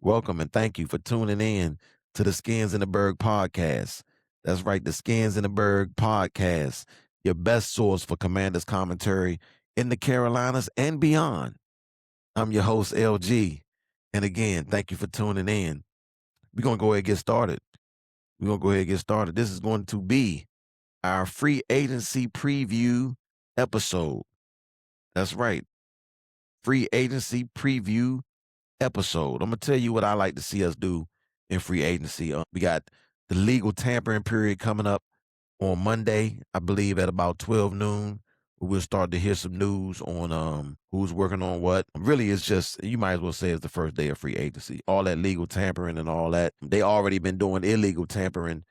Welcome and thank you for tuning in to the Skins in the Berg podcast. That's right, the Skins in the Berg podcast, your best source for Commanders commentary in the Carolinas and beyond. I'm your host, LG. And again, thank you for tuning in. We're going to go ahead and get started. This is going to be our free agency preview episode. That's right, free agency preview episode. I'm gonna tell you what I like to see us do in free agency. We got the legal tampering period coming up on Monday, I believe, at about 12 noon. We'll start to hear some news on who's working on what. Really, it's just you might as well say it's the first day of free agency. All that legal tampering and all that. They already been doing illegal tampering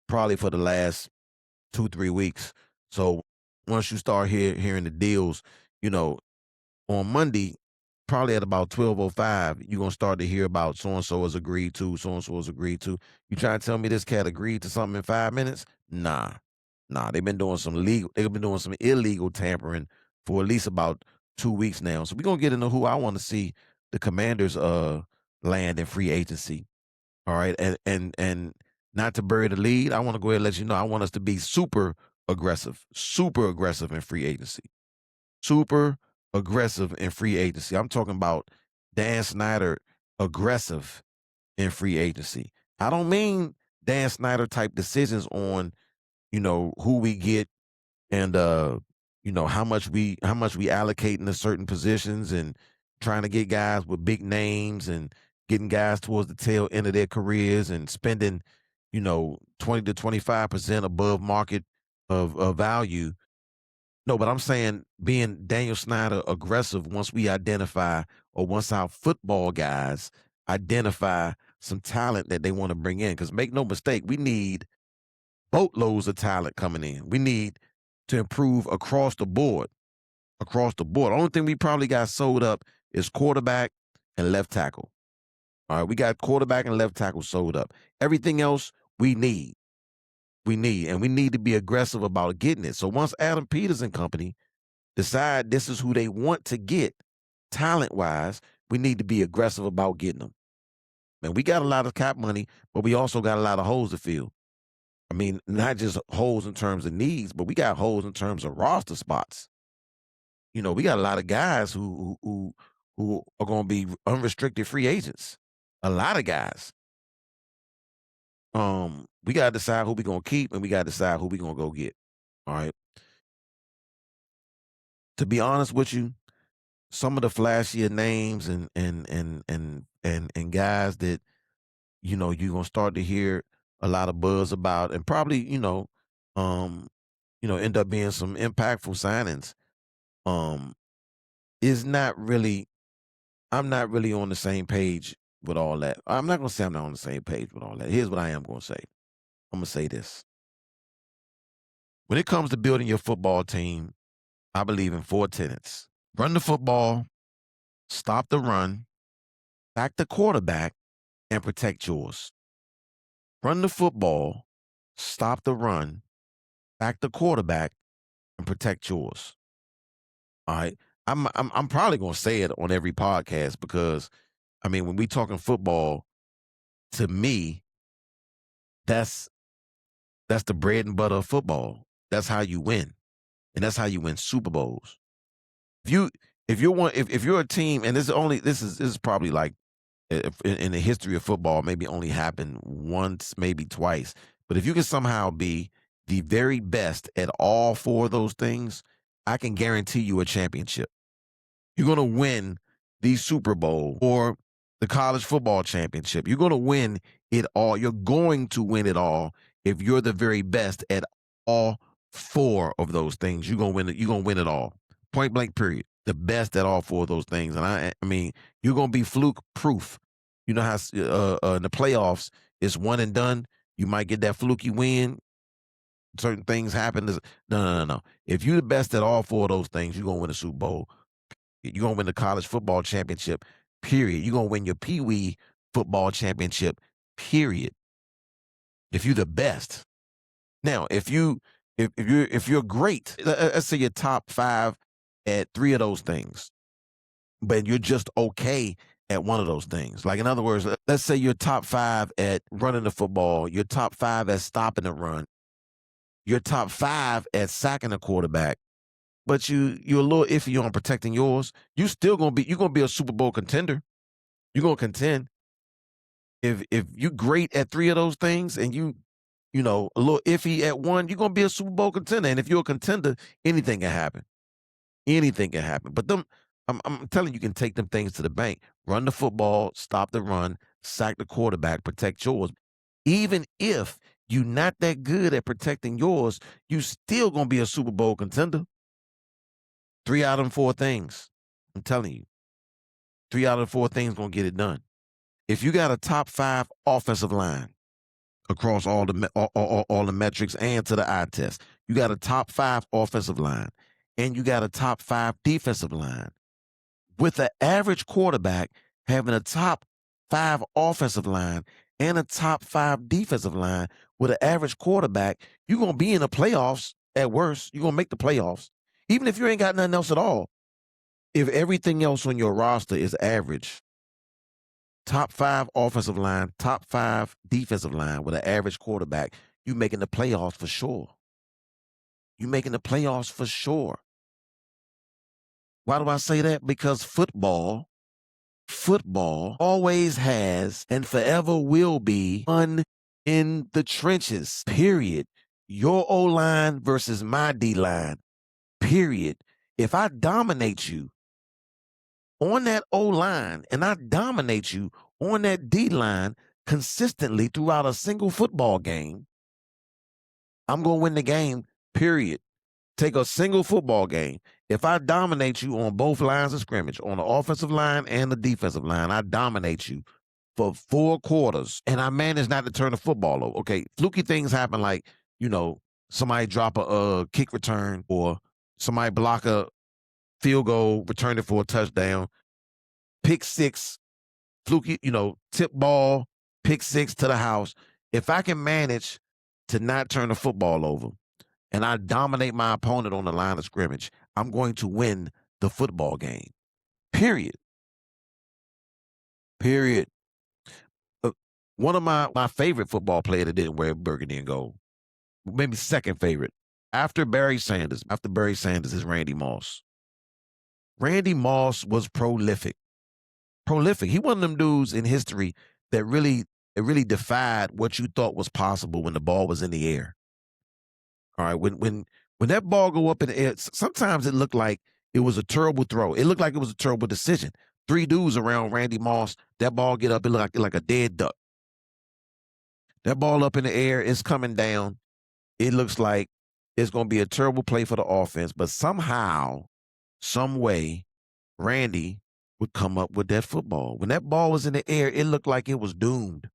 probably for the last 2-3 weeks. So once you start hearing the deals, you know, on Monday, probably at about 12:05, you're gonna start to hear about so and so has agreed to, so and so has agreed to. You trying to tell me this cat agreed to something in 5 minutes? Nah. Nah, they've been doing some illegal tampering for at least about 2 weeks now. So we're gonna get into who I want to see the commanders land in free agency. All right. And not to bury the lead, I want to go ahead and let you know I want us to be super aggressive in free agency. Super aggressive in free agency. I'm talking about Dan Snyder aggressive in free agency. I don't mean Dan Snyder type decisions on, who we get and how much we allocate into certain positions and trying to get guys with big names and getting guys towards the tail end of their careers and spending, 20 to 25% above market of value. No, but I'm saying being Daniel Snyder aggressive once we identify or once our football guys identify some talent that they want to bring in. Because make no mistake, we need boatloads of talent coming in. We need to improve across the board. Across the board. The only thing we probably got sold up is quarterback and left tackle. All right, we got quarterback and left tackle sold up. Everything else we need. And we need to be aggressive about getting it. So once Adam Peters and company decide this is who they want to get talent wise, we need to be aggressive about getting them. Man, we got a lot of cap money, but we also got a lot of holes to fill. I mean, not just holes in terms of needs, but we got holes in terms of roster spots. We got a lot of guys who are going to be unrestricted free agents. A lot of guys. We got to decide who we going to keep, and we got to decide who we going to go get. All right. To be honest with you, some of the flashier names and guys that you're gonna start to hear a lot of buzz about, and probably um, end up being some impactful signings. Um, is not really. I'm not really on the same page with all that. I'm not gonna say I'm not on the same page with all that. Here's what I am gonna say. I'm gonna say this. When it comes to building your football team, I believe in four tenets: run the football, stop the run, back the quarterback, and protect yours. Run the football, stop the run, back the quarterback, and protect yours. All right. I'm probably gonna say it on every podcast because I mean when we talking football, to me, that's that's the bread and butter of football. That's how you win. And that's how you win Super Bowls. If you if you're a team, and this is probably like if in the history of football, maybe only happened once, maybe twice. But if you can somehow be the very best at all four of those things, I can guarantee you a championship. You're going to win the Super Bowl or the college football championship. You're going to win it all. You're going to win it all if you're the very best at all four of those things. You're going to win it. You're going to win it all. Point blank period. The best at all four of those things. And I mean, you're going to be fluke proof. You know how in the playoffs it's one and done. You might get that fluky win. Certain things happen. No. If you're the best at all four of those things, you're going to win a Super Bowl. You're going to win the college football championship, period. You're going to win your Pee Wee football championship, period. If you're the best. Now, if you're great, let's say you're top five at three of those things, but you're just okay at one of those things. Like, in other words, let's say you're top 5 at running the football, you're top 5 at stopping the run, you're top 5 at sacking the quarterback, but you're a little iffy on protecting yours. You're gonna be a Super Bowl contender. You're gonna contend. If you're great at 3 of those things and you know, a little iffy at one, you're gonna be a Super Bowl contender. And if you're a contender, anything can happen. Anything can happen. But I'm telling you, can take them things to the bank. Run the football, stop the run, sack the quarterback, protect yours. Even if you're not that good at protecting yours, you still gonna be a Super Bowl contender. 3 out of them 4 things. I'm telling you. 3 out of the 4 things gonna get it done. If you got a top 5 offensive line across all the metrics and to the eye test, you got a top 5 offensive line, and you got a top 5 defensive line. With an average quarterback having a top 5 offensive line and a top 5 defensive line with an average quarterback, you're gonna be in the playoffs at worst. You're gonna make the playoffs. Even if you ain't got nothing else at all. If everything else on your roster is average, top 5 offensive line, top 5 defensive line with an average quarterback, you making the playoffs for sure. You making the playoffs for sure. Why do I say that? Because football always has and forever will be fun in the trenches, period. Your O-line versus my D-line, period. If I dominate you on that O-line and I dominate you on that D-line consistently throughout a single football game, I'm going to win the game, period. Take a single football game. If I dominate you on both lines of scrimmage, on the offensive line and the defensive line, I dominate you for 4 quarters, and I manage not to turn the football over. Okay, fluky things happen, like, you know, somebody drop a kick return, or somebody block a field goal, return it for a touchdown, pick 6, fluky, you know, tip ball, pick 6 to the house. If I can manage to not turn the football over, and I dominate my opponent on the line of scrimmage, I'm going to win the football game. Period. Period. One of my favorite football player that didn't wear burgundy and gold, maybe second favorite, after Barry Sanders is Randy Moss. Randy Moss was prolific. Prolific. He one of them dudes in history that really defied what you thought was possible when the ball was in the air. All right, when that ball go up in the air, sometimes it looked like it was a terrible throw. It looked like it was a terrible decision. 3 dudes around Randy Moss, that ball get up, it look like a dead duck. That ball up in the air, it's coming down. It looks like it's going to be a terrible play for the offense, but somehow, some way, Randy would come up with that football. When that ball was in the air, it looked like it was doomed.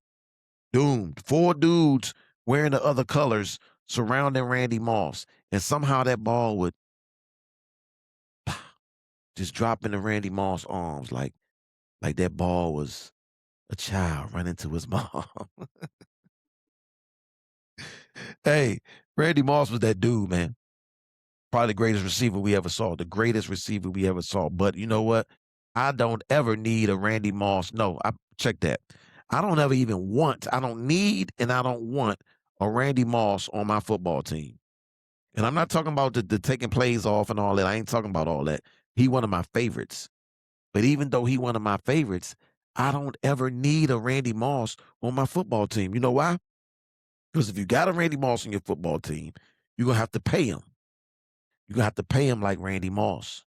Doomed. 4 dudes wearing the other colors surrounding Randy Moss, and somehow that ball would just drop into Randy Moss' arms like that ball was a child running to his mom. Hey, Randy Moss was that dude, man. Probably the greatest receiver we ever saw. The greatest receiver we ever saw. But you know what? I don't ever need a Randy Moss. No, check that. I don't ever even want, I don't need and I don't want a Randy Moss on my football team. And I'm not talking about the taking plays off and all that. I ain't talking about all that. He one of my favorites. But even though he one of my favorites, I don't ever need a Randy Moss on my football team. You know why? Because if you got a Randy Moss on your football team, you're going to have to pay him. You're going to have to pay him like Randy Moss.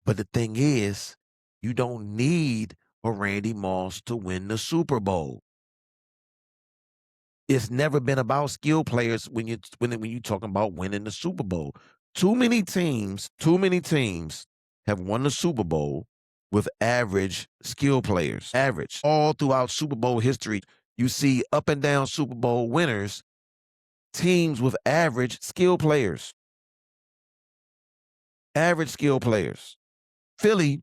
But the thing is, you don't need a Randy Moss to win the Super Bowl. It's never been about skill players when you talking about winning the Super Bowl. Too many teams have won the Super Bowl with average skill players. Average. All throughout Super Bowl history, you see up and down Super Bowl winners, teams with average skill players. Average skill players. Philly,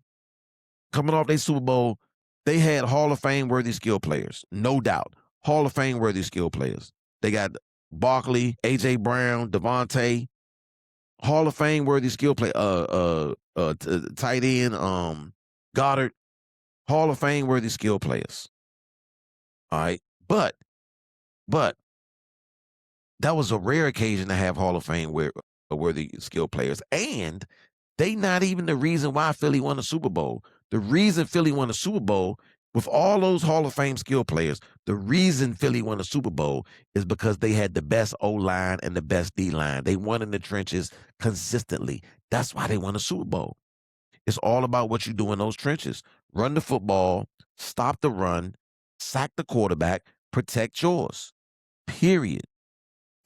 coming off their Super Bowl, they had Hall of Fame worthy skill players, no doubt. Hall of Fame worthy skill players. They got Barkley, A.J. Brown, Devontae, Hall of Fame worthy skill play. Tight end, Goddard, Hall of Fame worthy skill players. All right. But that was a rare occasion to have Hall of Fame worthy skill players. And they not even the reason why Philly won the Super Bowl. The reason Philly won the Super Bowl with all those Hall of Fame skill players, the reason Philly won the Super Bowl is because they had the best O line and the best D line. They won in the trenches consistently. That's why they won the Super Bowl. It's all about what you do in those trenches. Run the football, stop the run, sack the quarterback, protect yours. Period.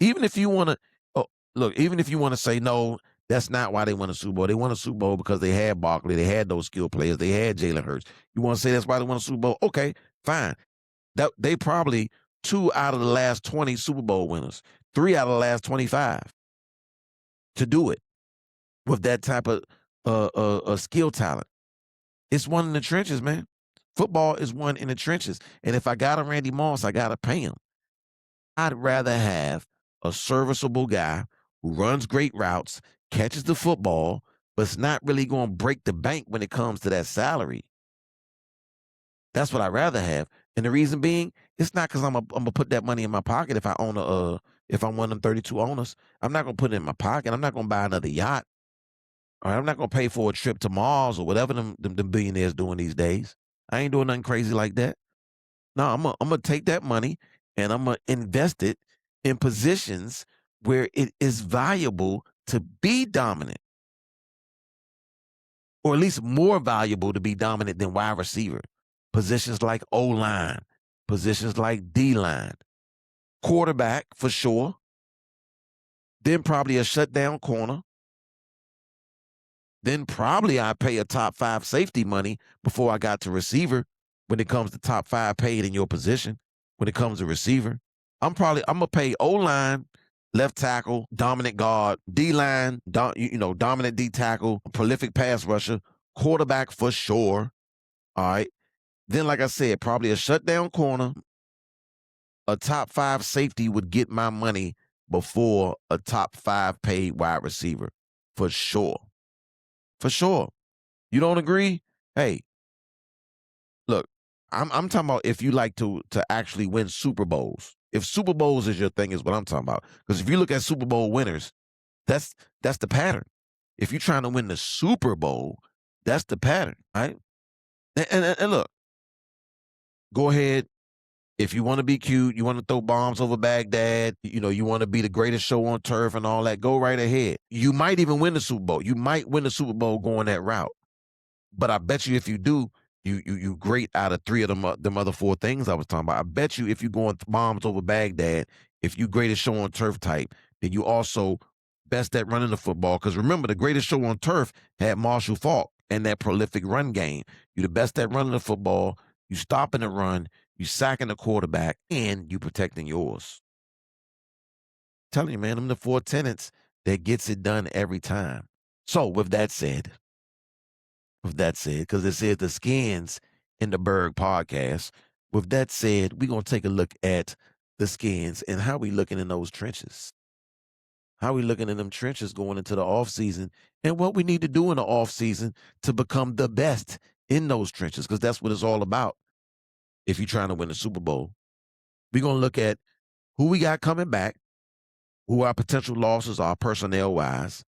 Even if you want to, oh, look, even if you want to say no, that's not why they won a Super Bowl. They won a Super Bowl because they had Barkley, they had those skill players, they had Jalen Hurts. You want to say that's why they won a Super Bowl? Okay, fine. That they probably 2 out of the last 20 Super Bowl winners, 3 out of the last 25 to do it with that type of skill talent. It's one in the trenches, man. Football is one in the trenches. And if I got a Randy Moss, I got to pay him. I'd rather have a serviceable guy who runs great routes, catches the football, but's not really going to break the bank when it comes to that salary. That's what I'd rather have. And the reason being, it's not because I'm gonna put that money in my pocket if I own if I'm one of them 32 owners. I'm not gonna put it in my pocket. I'm not gonna buy another yacht. All right, I'm not gonna pay for a trip to Mars or whatever them billionaires doing these days. I ain't doing nothing crazy like that. No, I'm gonna take that money and I'm gonna invest it in positions where it is valuable to be dominant, or at least more valuable to be dominant than wide receiver. Positions like O line, positions like D line, quarterback for sure. Then probably a shutdown corner. Then probably I pay a top 5 safety money before I got to receiver. When it comes to top 5 paid in your position, when it comes to receiver, I'm gonna pay O line, left tackle, dominant guard, D line, dominant D tackle, prolific pass rusher, quarterback for sure. All right. Then, like I said, probably a shutdown corner, a top 5 safety would get my money before a top 5 paid wide receiver for sure. For sure. You don't agree? Hey, look, I'm talking about if you like to actually win Super Bowls. If Super Bowls is your thing, is what I'm talking about. Because if you look at Super Bowl winners, that's the pattern. If you're trying to win the Super Bowl, that's the pattern, right? And look, go ahead. If you want to be cute, you want to throw bombs over Baghdad, you want to be the greatest show on turf and all that, go right ahead. You might even win the Super Bowl. You might win the Super Bowl going that route. But I bet you if you do, you great out of 3 of them other 4 things I was talking about. I bet you if you going bombs over Baghdad, if you greatest show on turf type, then you also best at running the football. Because remember, the greatest show on turf had Marshall Faulk and that prolific run game. You the best at running the football. You stopping the run. You sacking the quarterback, and you protecting yours. Telling you, man, them the 4 tenants that gets it done every time. So with that said, because it says the skins in the Berg podcast. With that said, we're gonna take a look at the skins and how we looking in those trenches. How we looking in them trenches going into the off season, and what we need to do in the off season to become the best in those trenches, because that's what it's all about. If you're trying to win the Super Bowl, we're gonna look at who we got coming back, who our potential losses are personnel wise,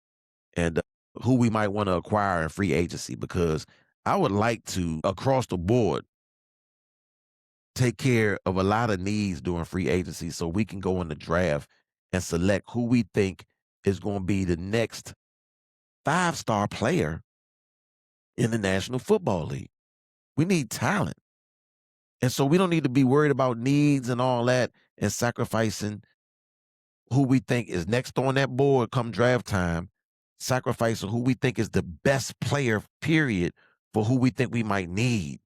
and who we might want to acquire in free agency, because I would like to, across the board, take care of a lot of needs during free agency so we can go in the draft and select who we think is going to be the next 5-star player in the National Football League. We need talent. And so we don't need to be worried about needs and all that and sacrificing who we think is next on that board come draft time, sacrificing who we think is the best player, period, for who we think we might need.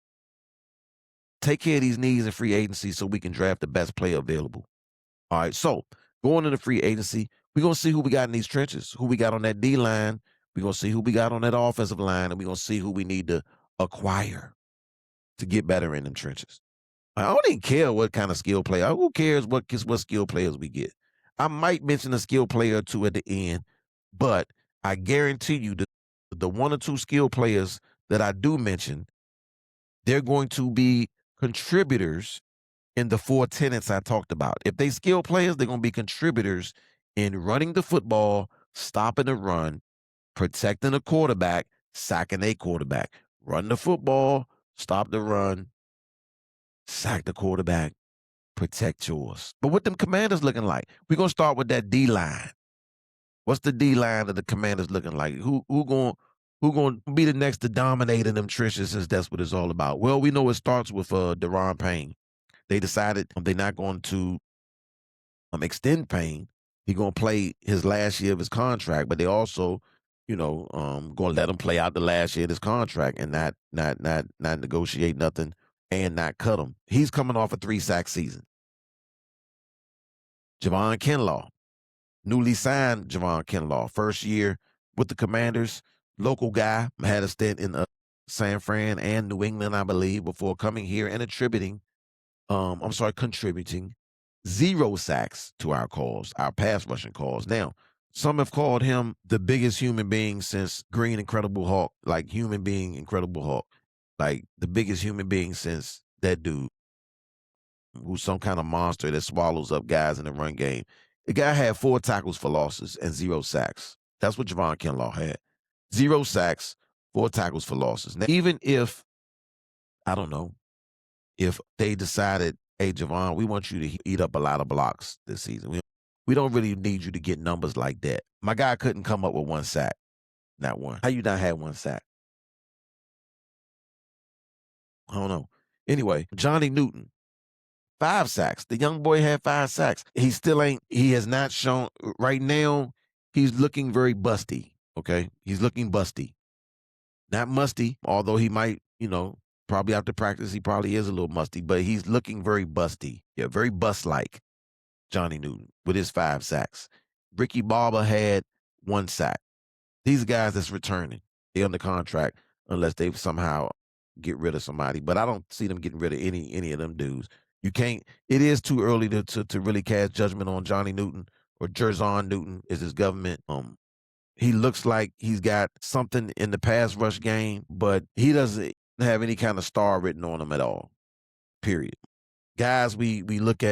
Take care of these needs in free agency so we can draft the best player available. All right, so going into free agency, we're going to see who we got in these trenches, who we got on that D line. We're going to see who we got on that offensive line, and we're going to see who we need to acquire to get better in them trenches. I don't even care what kind of skill player. Who cares what skill players we get? I might mention a skill player or 2 at the end, but I guarantee you the 1 or 2 skill players that I do mention, They're going to be contributors in the four tenets I talked about. If they skill players, they're going to be contributors in running the football, stopping the run, protecting the quarterback, sacking a quarterback. Run the football, stop the run, sack the quarterback, protect yours. But what them commanders looking like? We're gonna start with that D line. What's the D line of the commanders looking like? Who going to be the next to dominate in them trenches since that's what it's all about? Well, we know it starts with Deron Payne. They decided they're not going to extend Payne. He's gonna play his last year of his contract, but they also, gonna let him play out the last year of his contract and not negotiate nothing and not cut him. He's coming off a 3-sack season. Javon Kinlaw, newly signed Javon Kinlaw, first year with the Commanders, local guy, had a stint in San Fran and New England, I believe, before coming here and contributing 0 sacks to our calls, our pass rushing calls. Now, some have called him the biggest human being since Green Incredible Hulk, like human being Incredible Hulk, like the biggest human being since that dude who's some kind of monster that swallows up guys in the run game. The guy had 4 tackles for losses and 0 sacks. That's what Javon Kinlaw had. 0 sacks, 4 tackles for losses. Now, even if, I don't know, if they decided, hey, Javon, we want you to eat up a lot of blocks this season. We don't really need you to get numbers like that. My guy couldn't come up with 1 sack. Not one. How you not had 1 sack? I don't know. Anyway, Johnny Newton, 5 sacks. The young boy had 5 sacks. He has not shown right now, he's looking very busty. Okay. He's looking busty. Not musty, although he might, probably after practice, he probably is a little musty, but he's looking very busty. Yeah, very bust like Johnny Newton with his 5 sacks. Ricky Barber had 1 sack. These are guys that's returning. They're under contract unless they somehow get rid of somebody. But I don't see them getting rid of any of them dudes. You can't. It is too early to really cast judgment on Johnny Newton or Jerzon Newton is his government. He looks like he's got something in the pass rush game, but he doesn't have any kind of star written on him at all. Period. Guys, we looking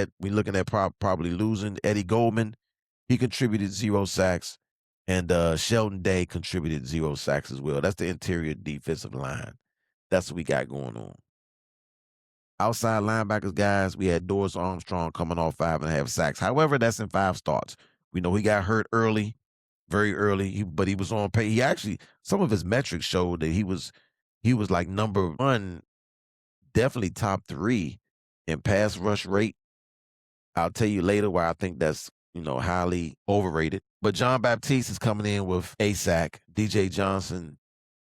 at probably losing Eddie Goldman. He contributed 0 sacks, and Sheldon Day contributed 0 sacks as well. That's the interior defensive line. That's what we got going on. Outside linebackers, guys, we had Doris Armstrong coming off 5.5 sacks. However, that's in 5 starts. We know he got hurt early, very early, but he was on pace. He actually, some of his metrics showed that he was like number 1, definitely top 3 in pass rush rate. I'll tell you later why I think that's, highly overrated. But John Baptiste is coming in with a sack. DJ Johnson,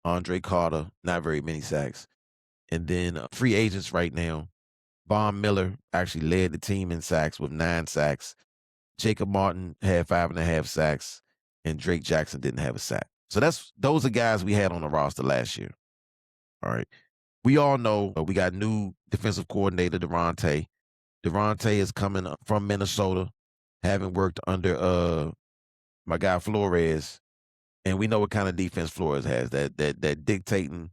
Andre Carter, not very many sacks. And then free agents right now, Von Miller actually led the team in sacks with 9 sacks. Jacob Martin had 5.5 sacks, and Drake Jackson didn't have a sack. So those are guys we had on the roster last year. All right. We all know we got new defensive coordinator, Durante. Durante is coming from Minnesota, having worked under my guy Flores. And we know what kind of defense Flores has, that dictating,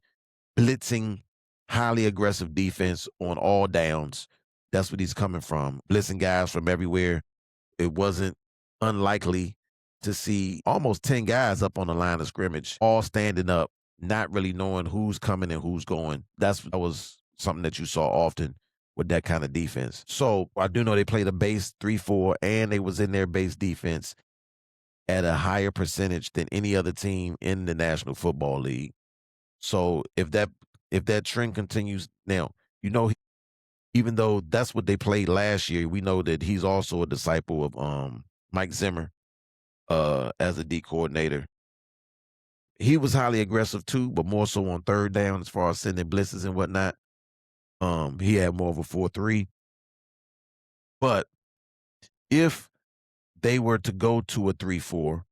blitzing, highly aggressive defense on all downs. That's what he's coming from. Blitzing guys from everywhere. It wasn't unlikely to see almost 10 guys up on the line of scrimmage, all standing up, not really knowing who's coming and who's going. That was something that you saw often with that kind of defense. So I do know they played a base 3-4, and they was in their base defense at a higher percentage than any other team in the National Football League. So if that trend continues now, even though that's what they played last year, we know that he's also a disciple of Mike Zimmer as a D coordinator. He was highly aggressive too, but more so on 3rd down as far as sending blitzes and whatnot. He had more of a 4-3. But if they were to go to a 3-4,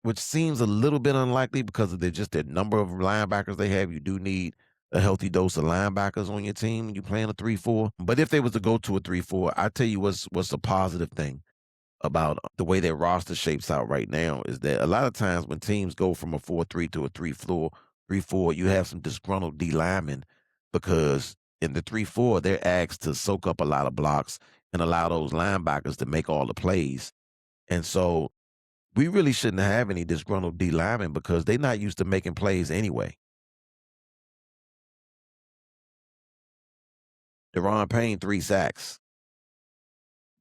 which seems a little bit unlikely because of their number of linebackers they have, you do need a healthy dose of linebackers on your team when you're playing a 3-4. But if they was to go to a 3-4, I tell you what's a positive thing about the way their roster shapes out right now is that a lot of times when teams go from a 4-3 to a 3-4, you have some disgruntled D linemen because in the 3-4, they're asked to soak up a lot of blocks and allow those linebackers to make all the plays. And so we really shouldn't have any disgruntled D linemen because they're not used to making plays anyway. Deron Payne, 3 sacks.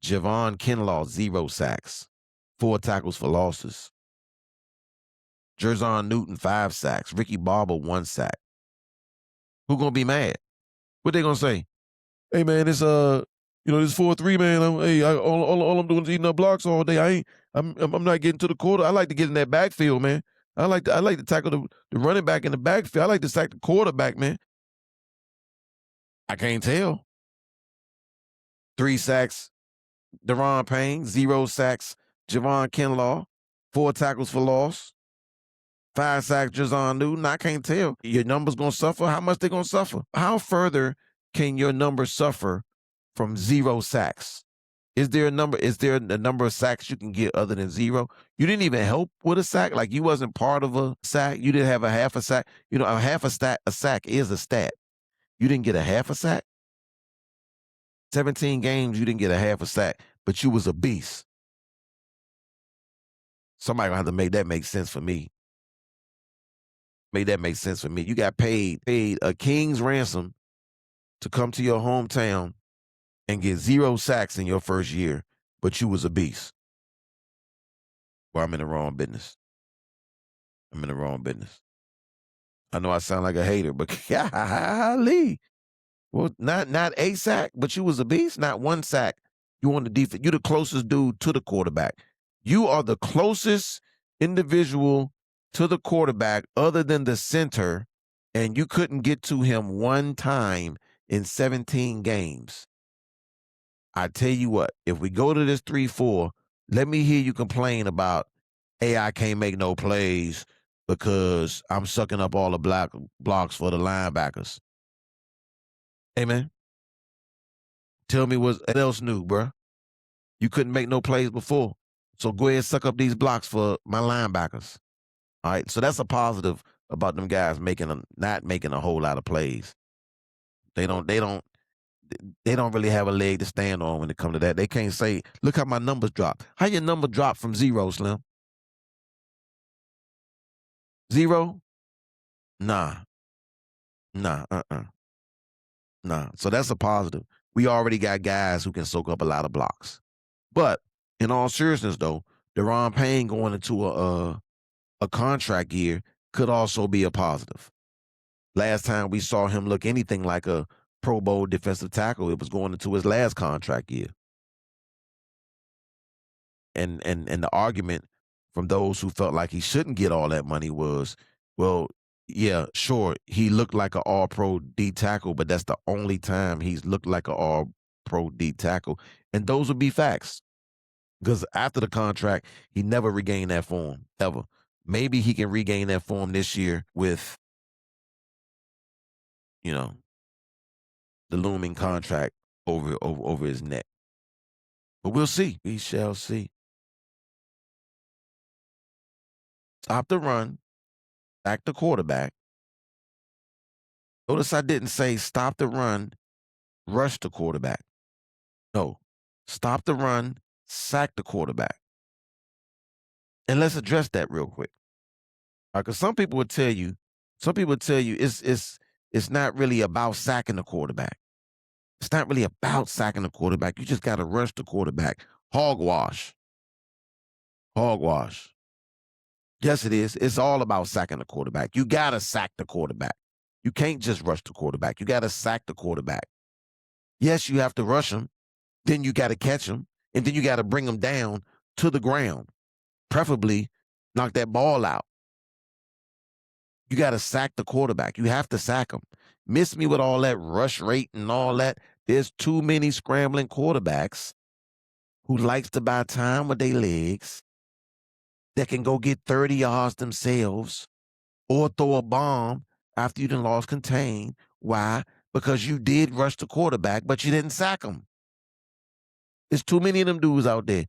Javon Kinlaw, 0 sacks. 4 tackles for losses. Jerzon Newton, 5 sacks. Ricky Barber, 1 sack. Who gonna be mad? What they gonna say? Hey man, this 4-3 man. All I'm doing is eating up blocks all day. I'm not getting to the quarter. I like to get in that backfield, man. I like to tackle the running back in the backfield. I like to sack the quarterback, man. I can't tell. 3 sacks. Deron Payne, 0 sacks. Javon Kinlaw, 4 tackles for loss. 5 sacks, Jerzon Newton. I can't tell. Your numbers gonna suffer. How much they gonna suffer? How further can your number suffer from 0 sacks? Is there a number? Is there a number of sacks you can get other than 0? You didn't even help with a sack. Like you wasn't part of a sack. You didn't have a half a sack. A half a sack. A sack is a stat. You didn't get a half a sack. 17 games, you didn't get a half a sack, but you was a beast. Somebody gonna have to make that make sense for me. Make that make sense for me. You got paid a king's ransom to come to your hometown and get 0 sacks in your first year, but you was a beast. Well, I'm in the wrong business. I'm in the wrong business. I know I sound like a hater, but golly. Well, not a sack, but you was a beast. Not 1 sack. You on the defense. You're the closest dude to the quarterback. You are the closest individual to the quarterback other than the center, and you couldn't get to him 1 time in 17 games. I tell you what, if we go to this 3-4, let me hear you complain about, hey, I can't make no plays because I'm sucking up all the blocks for the linebackers. Hey, man, tell me what else new, bruh. You couldn't make no plays before. So go ahead and suck up these blocks for my linebackers. All right. So that's a positive about them guys not making a whole lot of plays. They don't really have a leg to stand on when it comes to that. They can't say, look how my numbers drop. How your number drop from 0, Slim? 0? Nah. Nah. Nah. So that's a positive. We already got guys who can soak up a lot of blocks. But in all seriousness, though, Deron Payne going into a contract year could also be a positive. Last time we saw him look anything like a Pro Bowl defensive tackle, it was going into his last contract year. And the argument from those who felt like he shouldn't get all that money was, well, yeah, sure, he looked like an all-pro D tackle, but that's the only time he's looked like an all-pro D tackle. And those would be facts. Because after the contract, he never regained that form, ever. Maybe he can regain that form this year with, the looming contract over his neck. But we'll see. We shall see. Stop the run. Sack the quarterback. Notice I didn't say stop the run, rush the quarterback. No. Stop the run, sack the quarterback. And let's address that real quick. Because some people would tell you it's not really about sacking the quarterback. It's not really about sacking the quarterback. You just got to rush the quarterback. Hogwash. Hogwash. Yes, it is. It's all about sacking the quarterback. You got to sack the quarterback. You can't just rush the quarterback. You got to sack the quarterback. Yes, you have to rush him. Then you got to catch him. And then you got to bring him down to the ground. Preferably knock that ball out. You got to sack the quarterback. You have to sack him. Miss me with all that rush rate and all that. There's too many scrambling quarterbacks who likes to buy time with their legs that can go get 30 yards themselves or throw a bomb after you done lost contain. Why? Because you did rush the quarterback, but you didn't sack him. There's too many of them dudes out there.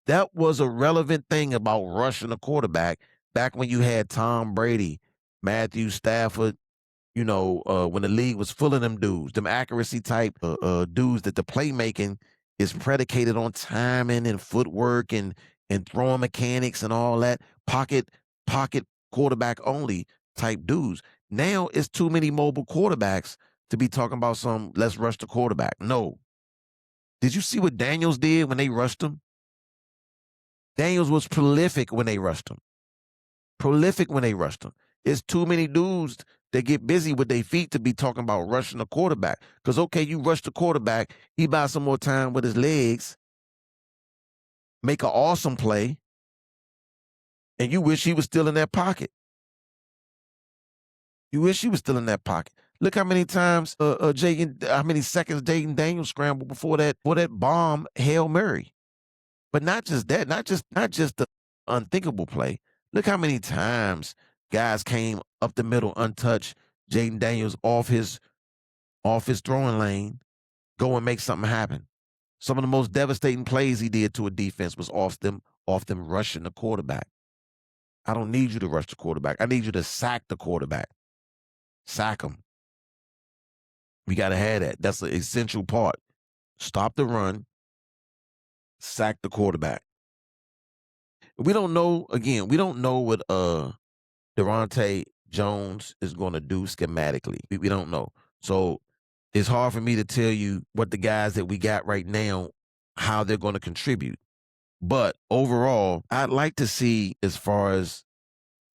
That was a relevant thing about rushing a quarterback back when you had Tom Brady, Matthew Stafford, when the league was full of them dudes, them accuracy type dudes that the playmaking is predicated on timing and footwork and throwing mechanics and all that pocket quarterback only type dudes. Now it's too many mobile quarterbacks to be talking about some let's rush the quarterback. No. Did you see what Daniels did when they rushed him? Daniels was prolific when they rushed him. Prolific when they rushed him. It's too many dudes that get busy with their feet to be talking about rushing a quarterback. Because, okay, you rush the quarterback, he buys some more time with his legs, make an awesome play, and you wish he was still in that pocket. You wish he was still in that pocket. Look how many times how many seconds Jaden Daniels scrambled before that bomb Hail Mary. But not just that, not just the unthinkable play. Look how many times guys came up the middle untouched, Jaden Daniels off his throwing lane, go and make something happen. Some of the most devastating plays he did to a defense was off them rushing the quarterback. I don't need you to rush the quarterback. I need you to sack the quarterback. Sack him. We got to have that. That's an essential part. Stop the run, sack the quarterback. We don't know, again, we don't know what Durante Jones is going to do schematically. We don't know. So it's hard for me to tell you what the guys that we got right now, how they're going to contribute. But overall, I'd like to see, as far as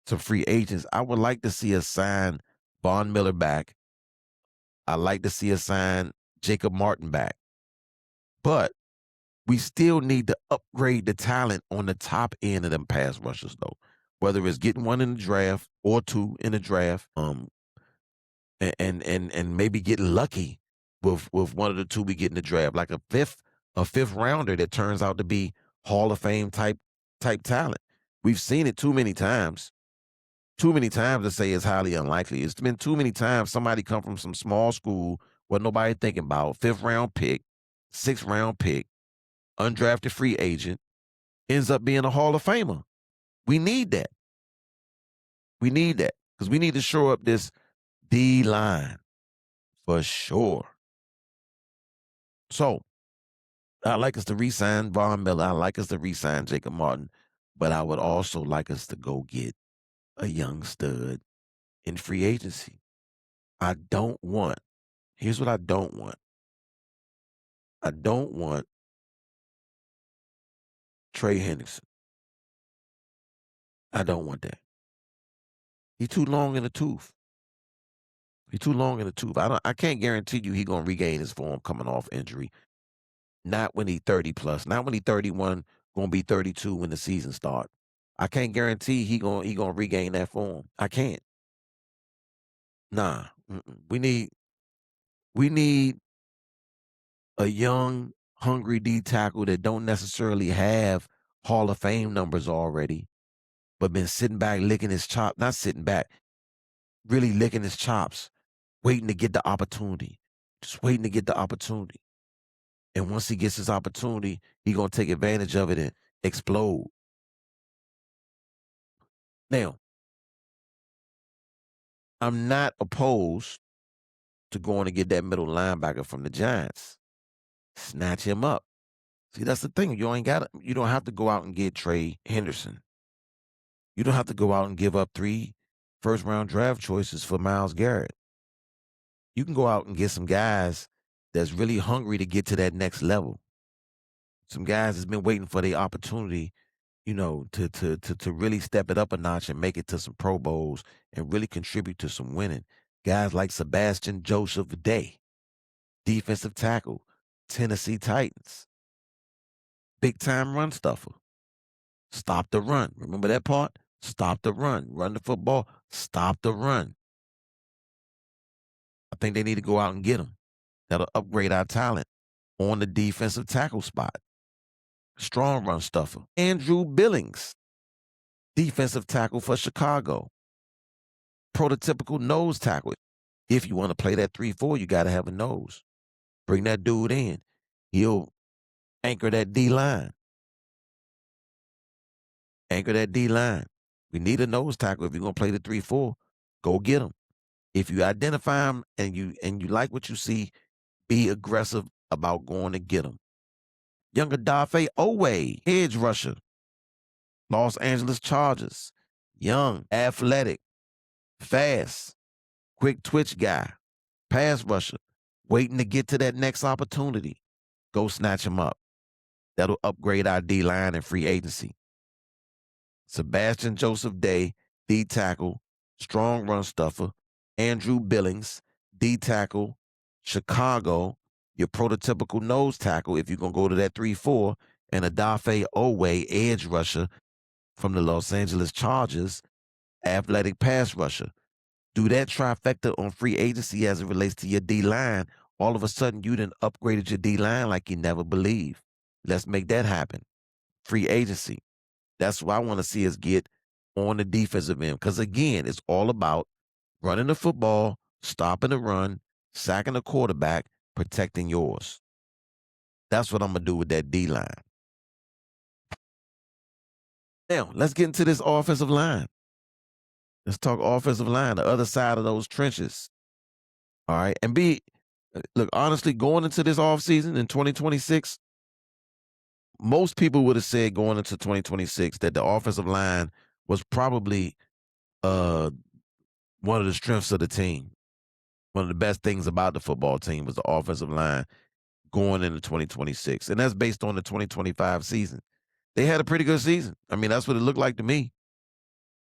some free agents, I would like to see us sign Von Miller back. I'd like to see us sign Jacob Martin back. But we still need to upgrade the talent on the top end of them pass rushers, though. Whether it's getting one in the draft or two in the draft, and maybe getting lucky with one of the two we get in the draft, like a fifth rounder that turns out to be Hall of Fame type talent. We've seen it too many times. Too many times to say it's highly unlikely. It's been too many times somebody come from some small school what nobody thinking about, fifth round pick, sixth round pick, undrafted free agent, ends up being a Hall of Famer. We need that. We need that because we need to shore up this D line for sure. So I like us to re-sign Von Miller. I like us to re-sign Jacob Martin, but I would also like us to go get a young stud in free agency. I don't want. Here's what I don't want. I don't want Trey Henderson. I don't want that. He's too long in the tooth. He's too long in the tooth. I can't guarantee you he gonna regain his form coming off injury. Not when he's 30 plus. Not when he's 31, gonna be 32 when the season starts. I can't guarantee he gonna regain that form. I can't. Nah. Mm-mm. We need a young, hungry D tackle that don't necessarily have Hall of Fame numbers already, but been sitting back licking his chop, not sitting back, really licking his chops, waiting to get the opportunity. Just waiting to get the opportunity. And once he gets his opportunity, he gonna take advantage of it and explode. Now, I'm not opposed to going to get that middle linebacker from the Giants. Snatch him up. See, that's the thing. You don't have to go out and get Trey Henderson. You don't have to go out and give up 3 first-round draft choices for Myles Garrett. You can go out and get some guys that's really hungry to get to that next level. Some guys that's been waiting for the opportunity, to really step it up a notch and make it to some Pro Bowls and really contribute to some winning. Guys like Sebastian Joseph Day, defensive tackle, Tennessee Titans, big time run stuffer. Stop the run. Remember that part? Stop the run. Run the football. Stop the run. I think they need to go out and get them. That'll upgrade our talent on the defensive tackle spot. Strong run stuffer. Andrew Billings, defensive tackle for Chicago. Prototypical nose tackle. If you want to play that 3-4, you got to have a nose. Bring that dude in. He'll anchor that D line. Anchor that D line. We need a nose tackle. If you're going to play the 3-4, go get him. If you identify them and you like what you see, be aggressive about going to get them. Younger Dafe Owe, edge rusher, Los Angeles Chargers. Young, athletic, fast, quick twitch guy, pass rusher, waiting to get to that next opportunity. Go snatch him up. That'll upgrade our D line and free agency. Sebastian Joseph Day, D tackle, strong run stuffer. Andrew Billings, D tackle, Chicago, your prototypical nose tackle if you're going to go to that 3-4, and Adafe Owe, edge rusher from the Los Angeles Chargers, athletic pass rusher. Do that trifecta on free agency as it relates to your D line. All of a sudden, you done upgraded your D line like you never believed. Let's make that happen. Free agency. That's what I want to see us get on the defensive end. Because again, it's all about running the football, stopping the run, sacking the quarterback, protecting yours. That's what I'm going to do with that D line. Now, let's get into this offensive line. Let's talk offensive line, the other side of those trenches. All right. And look, honestly, going into this offseason in 2026, most people would have said going into 2026 that the offensive line was probably one of the strengths of the team. One of the best things about the football team was the offensive line going into 2026. And that's based on the 2025 season. They had a pretty good season. I mean, that's what it looked like to me.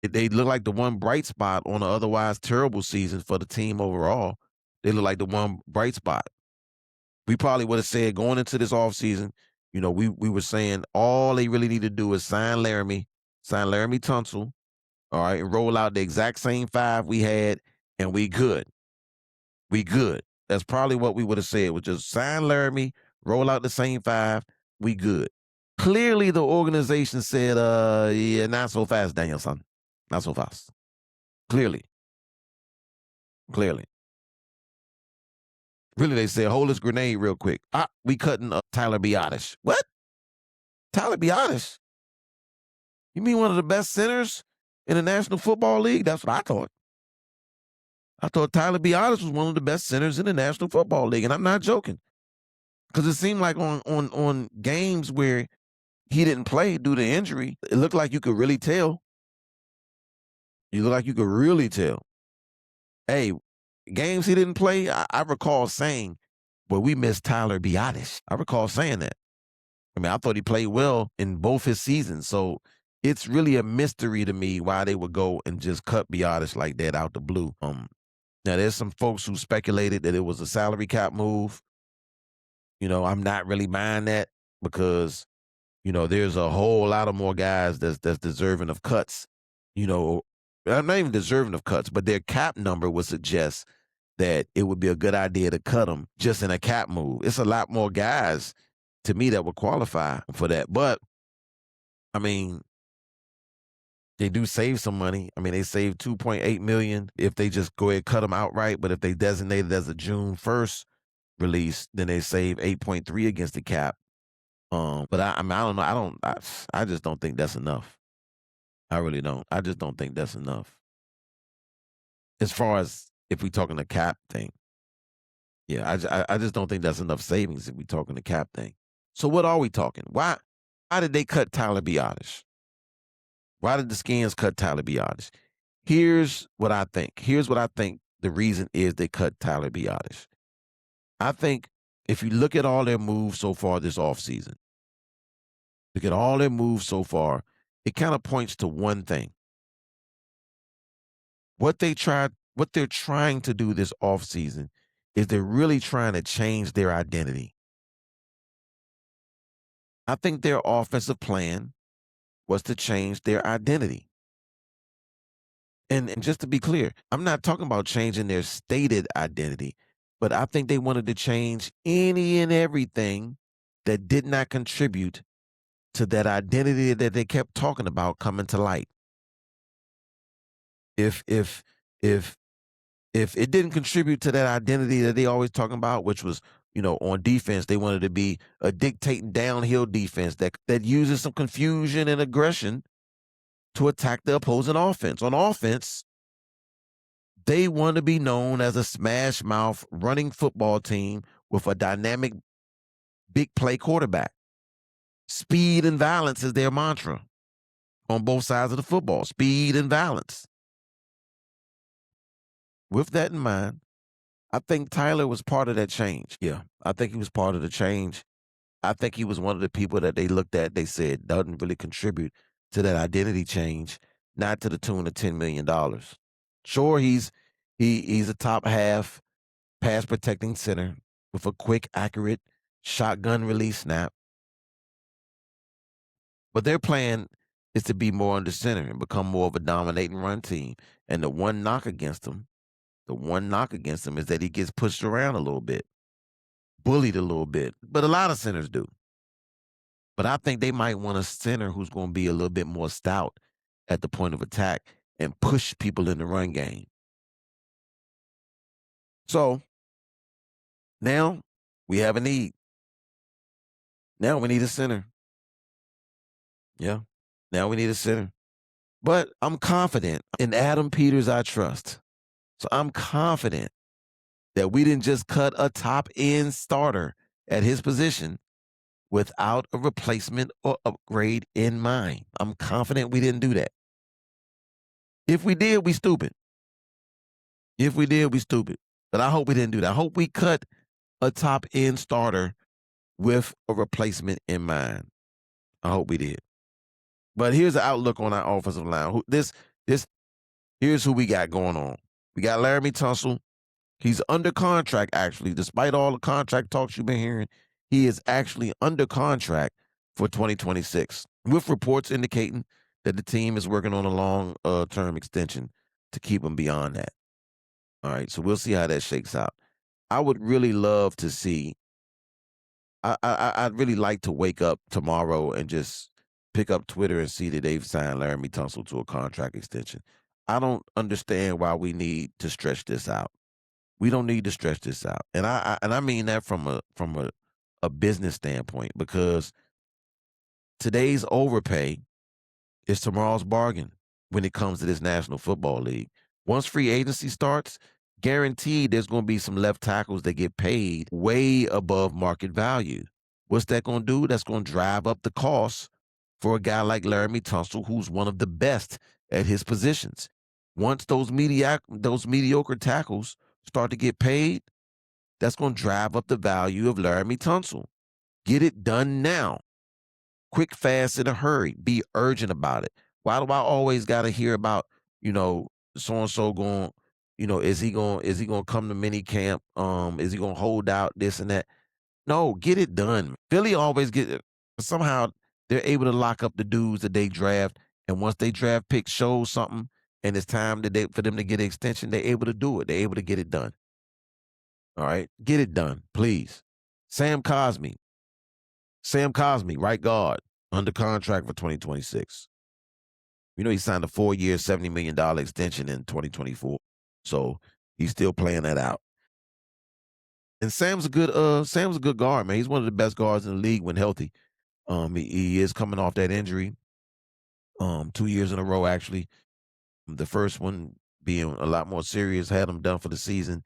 They look like the one bright spot on an otherwise terrible season for the team overall. They look like the one bright spot. We probably would have said going into this offseason, we were saying all they really need to do is sign Laramie Tunsil, all right, and roll out the exact same 5 we had, and we good. We good. That's probably what we would have said, was just sign Laramie, roll out the same 5, we good. Clearly, the organization said, yeah, not so fast, Danielson. Not so fast. Clearly. Really, they said, hold this grenade real quick. We cutting Tyler Biotish. What? Tyler Biotish? You mean one of the best centers in the National Football League? That's what I thought. I thought Tyler Biotish was one of the best centers in the National Football League, and I'm not joking. Because it seemed like on games where he didn't play due to injury, it looked like you could really tell. Hey, games he didn't play, I recall saying, "Boy, we missed Tyler Biotish." I recall saying that. I mean, I thought he played well in both his seasons. So it's really a mystery to me why they would go and just cut Biotish like that out the blue. Now, there's some folks who speculated that it was a salary cap move. I'm not really buying that because, there's a whole lot of more guys that's deserving of cuts. I'm not even deserving of cuts, but their cap number would suggest that it would be a good idea to cut them just in a cap move. It's a lot more guys to me that would qualify for that. But, I mean, they do save some money. I mean, they save $2.8 million if they just go ahead and cut them outright. But if they designate it as a June 1st release, then they save 8.3 against the cap. But I don't know. I just don't think that's enough. I really don't. I just don't think that's enough. As far as if we talking the cap thing. Yeah, I just don't think that's enough savings if we talking the cap thing. So what are we talking? Why did they cut Tyler Biotish? Why did the Skins cut Tyler Biotish? Here's what I think. The reason is they cut Tyler Biotish. I think if you look at all their moves so far this offseason, it kind of points to one thing. What they're trying to do this offseason is they're really trying to change their identity. I think their offensive plan was to change their identity. And just to be clear, I'm not talking about changing their stated identity, but I think they wanted to change any and everything that did not contribute to that identity that they kept talking about coming to light. If it didn't contribute to that identity that they always talking about, which was, on defense, they wanted to be a dictating downhill defense that uses some confusion and aggression to attack the opposing offense. On offense, They want to be known as a smash mouth running football team with a dynamic big play quarterback. Speed and violence is their mantra on both sides of the football. Speed and violence. With that in mind, I think Tyler was part of that change. Yeah, I think he was part of the change. I think he was one of the people that they looked at, they said doesn't really contribute to that identity change, not to the tune of $10 million. Sure, he's a top half pass protecting center with a quick, accurate shotgun release snap. But their plan is to be more under center and become more of a dominating run team. And the one knock against him is that he gets pushed around a little bit, bullied a little bit. But a lot of centers do. But I think they might want a center who's going to be a little bit more stout at the point of attack and push people in the run game. So now we have a need. Now we need a center. Yeah. Now we need a center. But I'm confident in Adam Peters, I trust. So I'm confident that we didn't just cut a top end starter at his position without a replacement or upgrade in mind. I'm confident we didn't do that. If we did, we stupid. If we did, we stupid. But I hope we didn't do that. I hope we cut a top end starter with a replacement in mind. I hope we did. But here's the outlook on our offensive line. Here's who we got going on. We got Laramie Tunsil. He's under contract, actually, despite all the contract talks you've been hearing. He is actually under contract for 2026, with reports indicating that the team is working on a long-term extension to keep him beyond that. All right, so we'll see how that shakes out. I would really love to see. I'd really like to wake up tomorrow and just pick up Twitter and see that they've signed Laramie Tunsil to a contract extension. I don't understand why we need to stretch this out. We don't need to stretch this out, and I mean that from a business standpoint, because today's overpay is tomorrow's bargain when it comes to this National Football League. Once free agency starts, guaranteed there's going to be some left tackles that get paid way above market value. What's that going to do? That's going to drive up the cost for a guy like Laramie Tunsil, who's one of the best at his positions. Once those mediocre tackles start to get paid, that's going to drive up the value of Laramie Tunsil. Get it done now. Quick, fast, in a hurry. Be urgent about it. Why do I always got to hear about, so and so going, is he going to come to mini camp? Is he going to hold out this and that? No, get it done. Philly always somehow they're able to lock up the dudes that they draft, and once they draft pick shows something and it's time for them to get an extension, they're able to do it. They're able to get it done. All right, get it done, please. Sam Cosmi, right guard, under contract for 2026. He signed a 4-year, $70 million extension in 2024. So he's still playing that out. And Sam's a good guard, man. He's one of the best guards in the league when healthy. He is coming off that injury. 2 years in a row, actually. The first one being a lot more serious, had him done for the season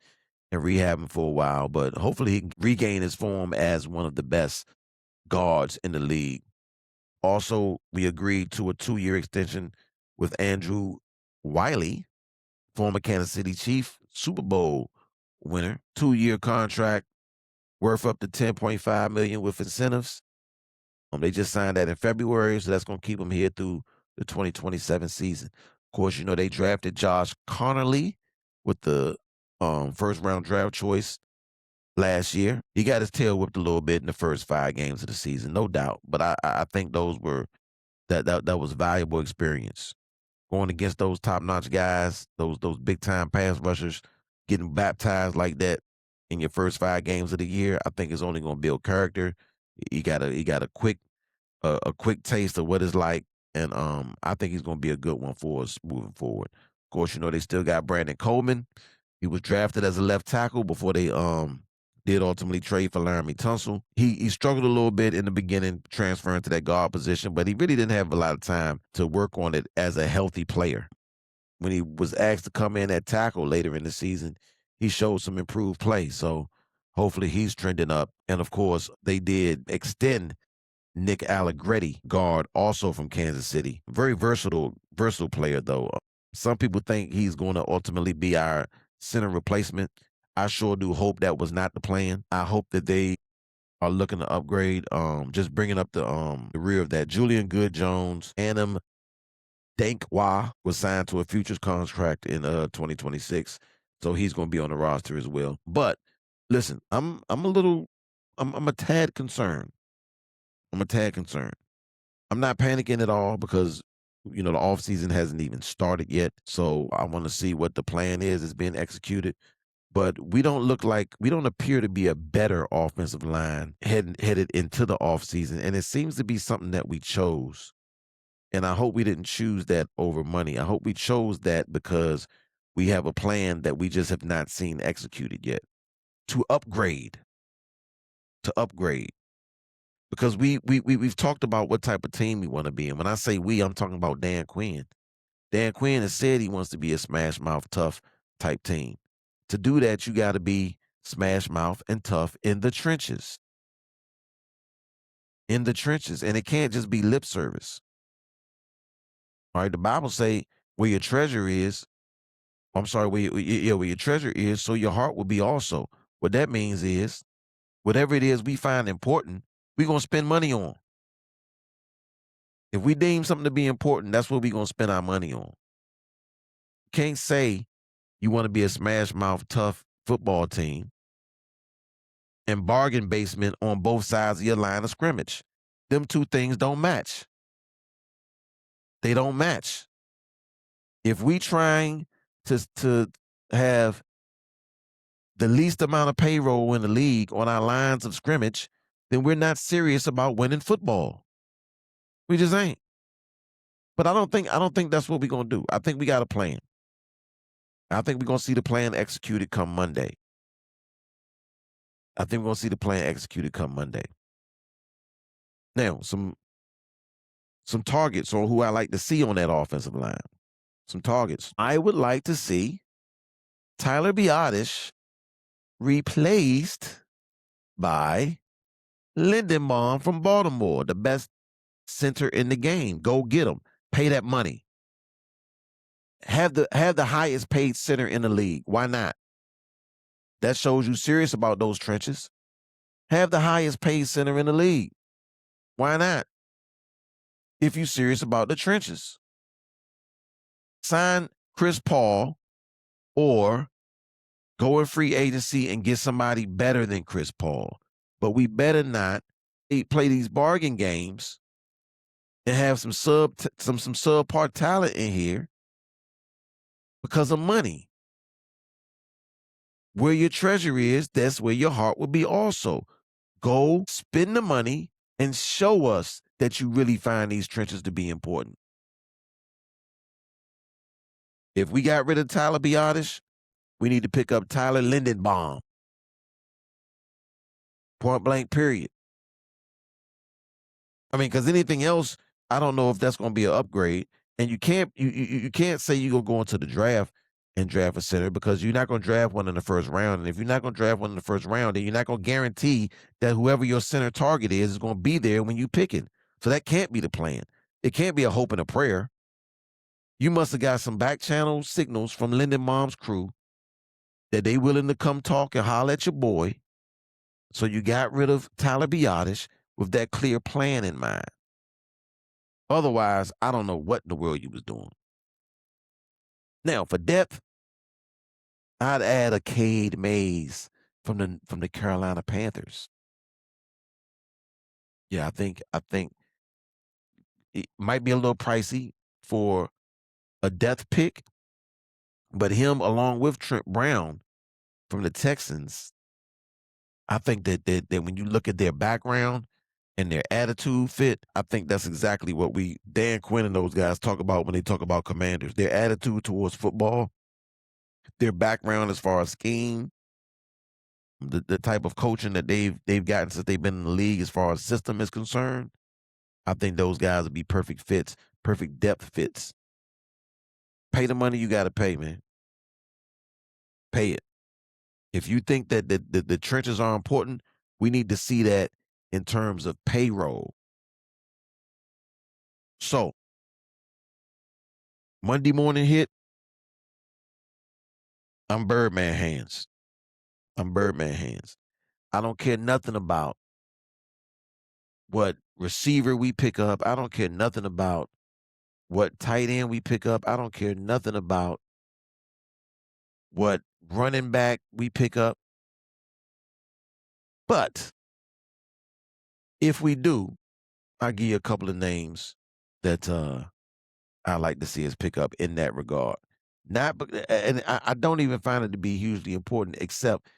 and rehabbing for a while. But hopefully he can regain his form as one of the best guards in the league. Also, we agreed to a 2-year extension with Andrew Wiley, former Kansas City Chief, Super Bowl winner. 2-year contract worth up to $10.5 million with incentives. They just signed that in February, so that's going to keep him here through the 2027 season. Of course, they drafted Josh Connerly with the first-round draft choice last year. He got his tail whipped a little bit in the first 5 games of the season, no doubt. But I think those were that was valuable experience. Going against those top-notch guys, those big-time pass rushers, getting baptized like that in your first 5 games of the year, I think is only going to build character. He got a quick taste of what it's like, and I think he's going to be a good one for us moving forward. Of course, they still got Brandon Coleman. He was drafted as a left tackle before they did ultimately trade for Laramie Tunsil. He struggled a little bit in the beginning transferring to that guard position, but he really didn't have a lot of time to work on it as a healthy player. when he was asked to come in at tackle later in the season, he showed some improved play. So hopefully he's trending up. And of course, they did extend Nick Allegretti, guard, also from Kansas City. Very versatile player though. Some people think he's going to ultimately be our center replacement. I sure do hope that was not the plan. I hope that they are looking to upgrade. Just bringing up the rear of that. Julian Good Jones, Anam Dankwa was signed to a futures contract in 2026, so he's going to be on the roster as well. But listen, I'm a tad concerned. I'm a tad concerned. I'm not panicking at all because the offseason hasn't even started yet. So I want to see what the plan is that's being executed. But we don't appear to be a better offensive line headed into the offseason. And it seems to be something that we chose. And I hope we didn't choose that over money. I hope we chose that because we have a plan that we just have not seen executed yet to upgrade, to upgrade. Because we've talked about what type of team we want to be. And when I say we, I'm talking about Dan Quinn. Dan Quinn has said he wants to be a smash mouth tough type team. To do that, you got to be smash mouth and tough in the trenches. In the trenches. And it can't just be lip service. All right. The Bible say where your treasure is, I'm sorry, where your treasure is, so your heart will be also. What that means is whatever it is we find important, we're gonna spend money on. If we deem something to be important, that's what we're gonna spend our money on. You can't say you want to be a smash mouth tough football team and bargain basement on both sides of your line of scrimmage. Them two things don't match. They don't match. If we trying to have the least amount of payroll in the league on our lines of scrimmage, then we're not serious about winning football. We just ain't. But I don't think that's what we're gonna do. I think we got a plan. I think we're gonna see the plan executed come Monday. I think we're gonna see the plan executed come Monday. Now, some targets on who I like to see on that offensive line. Some targets. I would like to see Tyler Biotish replaced by Lindenbaum from Baltimore, the best center in the game. Go get him. Pay that money. Have the highest paid center in the league. Why not? That shows you serious about those trenches. Have the highest paid center in the league. Why not? If you're serious about the trenches. Sign Chris Paul or go in free agency and get somebody better than Chris Paul. But we better not play these bargain games and have some subpar talent in here because of money. Where your treasure is, that's where your heart will be also. Go spend the money and show us that you really find these trenches to be important. If we got rid of Tyler Biotish, we need to pick up Tyler Lindenbaum. Point blank, period. I mean, because anything else, I don't know if that's going to be an upgrade. And you can't say you're going to go into the draft and draft a center because you're not going to draft one in the first round. And if you're not going to draft one in the first round, then you're not going to guarantee that whoever your center target is going to be there when you pick it. So that can't be the plan. It can't be a hope and a prayer. You must have got some back channel signals from Lindenbaum's crew that they willing to come talk and holler at your boy. So you got rid of Tyler Biotish with that clear plan in mind. Otherwise, I don't know what in the world you was doing. Now, for depth, I'd add a Cade Mays from the Carolina Panthers. Yeah, I think it might be a little pricey for a depth pick, but him along with Trent Brown from the Texans, I think that when you look at their background and their attitude fit, I think that's exactly what Dan Quinn and those guys talk about when they talk about Commanders. Their attitude towards football, their background as far as scheme, the type of coaching that they've gotten since they've been in the league as far as system is concerned. I think those guys would be perfect fits, perfect depth fits. Pay the money you gotta pay, man. Pay it. If you think that the trenches are important, we need to see that in terms of payroll. So, Monday morning hit, I'm Birdman hands. I'm Birdman hands. I don't care nothing about what receiver we pick up. I don't care nothing about what tight end we pick up. I don't care nothing about what running back we pick up. But if we do, I'll give you a couple of names that I like to see us pick up in that regard. Not, and I don't even find it to be hugely important, except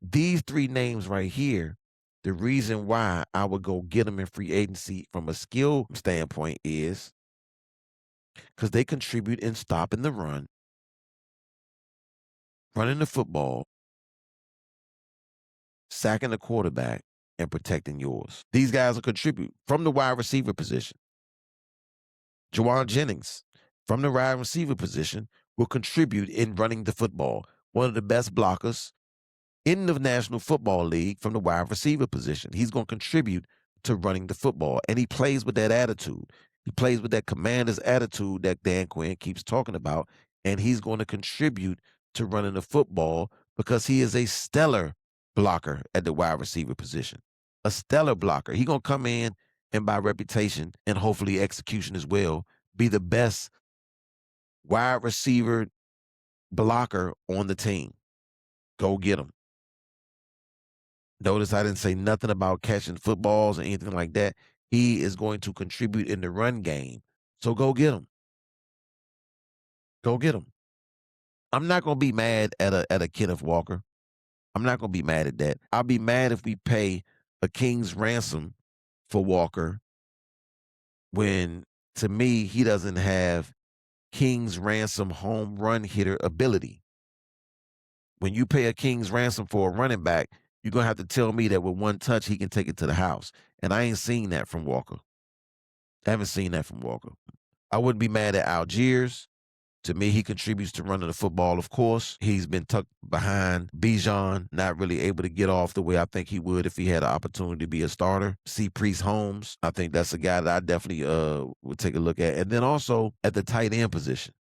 these three names right here. The reason why I would go get them in free agency from a skill standpoint is because they contribute in stopping the run, running the football, sacking the quarterback, and protecting yours. These guys will contribute from the wide receiver position. Jawan Jennings, from the wide receiver position, will contribute in running the football. One of the best blockers in the National Football League from the wide receiver position. He's going to contribute to running the football, and he plays with that attitude. He plays with that commander's attitude that Dan Quinn keeps talking about, and he's going to contribute to running the football because he is a stellar blocker at the wide receiver position. A stellar blocker. He's going to come in and by reputation and hopefully execution as well, be the best wide receiver blocker on the team. Go get him. Notice I didn't say nothing about catching footballs or anything like that. He is going to contribute in the run game. So go get him. Go get him. I'm not going to be mad at a Kenneth Walker. I'm not going to be mad at that. I'll be mad if we pay a king's ransom for Walker when, to me, he doesn't have king's ransom home run hitter ability. When you pay a king's ransom for a running back, you're going to have to tell me that with one touch, he can take it to the house. And I ain't seen that from Walker. I haven't seen that from Walker. I wouldn't be mad at Algiers. To me, he contributes to running the football, of course. He's been tucked behind Bijan, not really able to get off the way I think he would if he had an opportunity to be a starter. See Priest Holmes. I think that's a guy that I definitely would take a look at. And then also at the tight end position.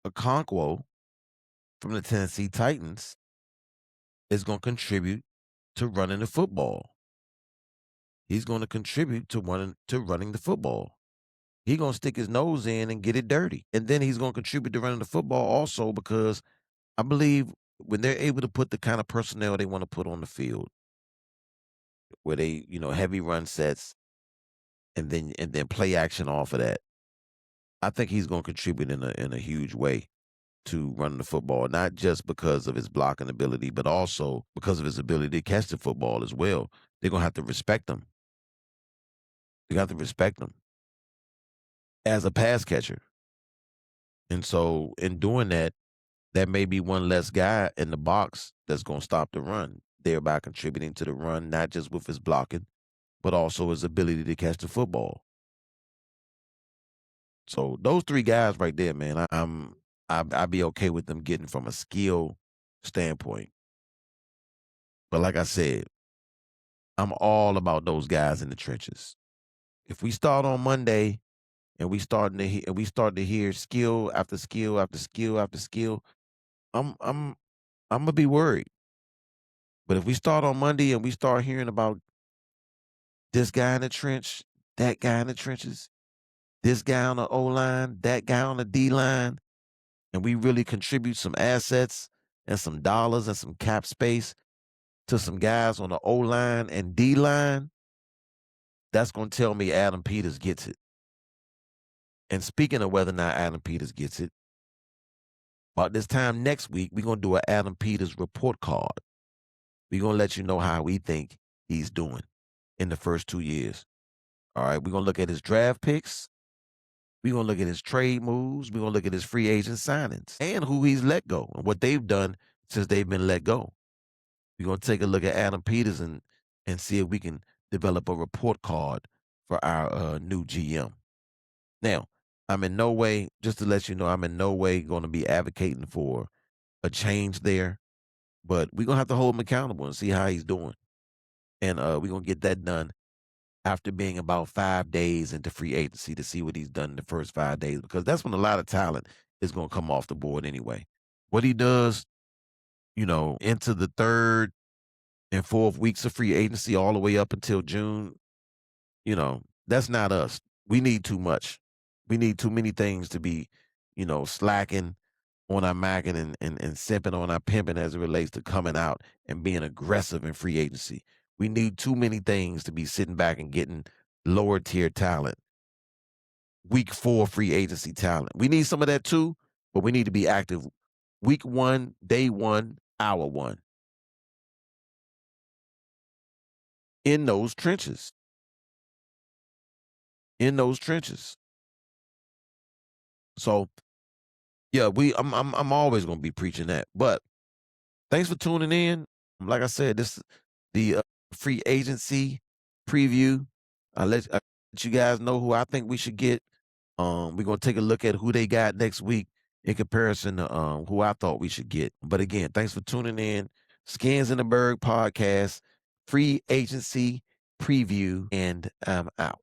Okonkwo from the Tennessee Titans is going to contribute to running the football. He's going to contribute to running the football. He's going to stick his nose in and get it dirty. And then he's going to contribute to running the football also because I believe when they're able to put the kind of personnel they want to put on the field, where they, heavy run sets and then play action off of that, I think he's going to contribute in a huge way to running the football, not just because of his blocking ability, but also because of his ability to catch the football as well. They're going to have to respect him. They got to respect him as a pass catcher. And so in doing that, that may be one less guy in the box that's going to stop the run, thereby contributing to the run, not just with his blocking, but also his ability to catch the football. So those three guys right there, man, I'd be okay with them getting from a skill standpoint. But like I said, I'm all about those guys in the trenches. If we start on Monday and we start to hear skill after skill after skill after skill, I'm gonna be worried. But if we start on Monday and we start hearing about this guy in the trench, that guy in the trenches, this guy on the O line, that guy on the D line, and we really contribute some assets and some dollars and some cap space to some guys on the O line and D line, that's going to tell me Adam Peters gets it. And speaking of whether or not Adam Peters gets it, about this time next week, we're going to do an Adam Peters report card. We're going to let you know how we think he's doing in the first 2 years. All right, we're going to look at his draft picks. We're going to look at his trade moves. We're going to look at his free agent signings and who he's let go and what they've done since they've been let go. We're going to take a look at Adam Peters and see if we can develop a report card for our new GM. Now, I'm in no way, just to let you know, I'm in no way going to be advocating for a change there, but we're gonna have to hold him accountable and see how he's doing. And we're gonna get that done after being about 5 days into free agency to see what he's done in the first 5 days, because that's when a lot of talent is gonna come off the board anyway. What he does, into the third and fourth weeks of free agency all the way up until June, that's not us. We need too much. We need too many things to be, slacking on our macking and simping on our pimping as it relates to coming out and being aggressive in free agency. We need too many things to be sitting back and getting lower tier talent, week 4 free agency talent. We need some of that too, but we need to be active week 1, day 1, hour 1 in those trenches. In those trenches. So, yeah, I'm always going to be preaching that. But thanks for tuning in. Like I said, this is the free agency preview. I let you guys know who I think we should get. We're gonna take a look at who they got next week in comparison to who I thought we should get. But again, thanks for tuning in. Skins in the Berg podcast, free agency preview, and I'm out.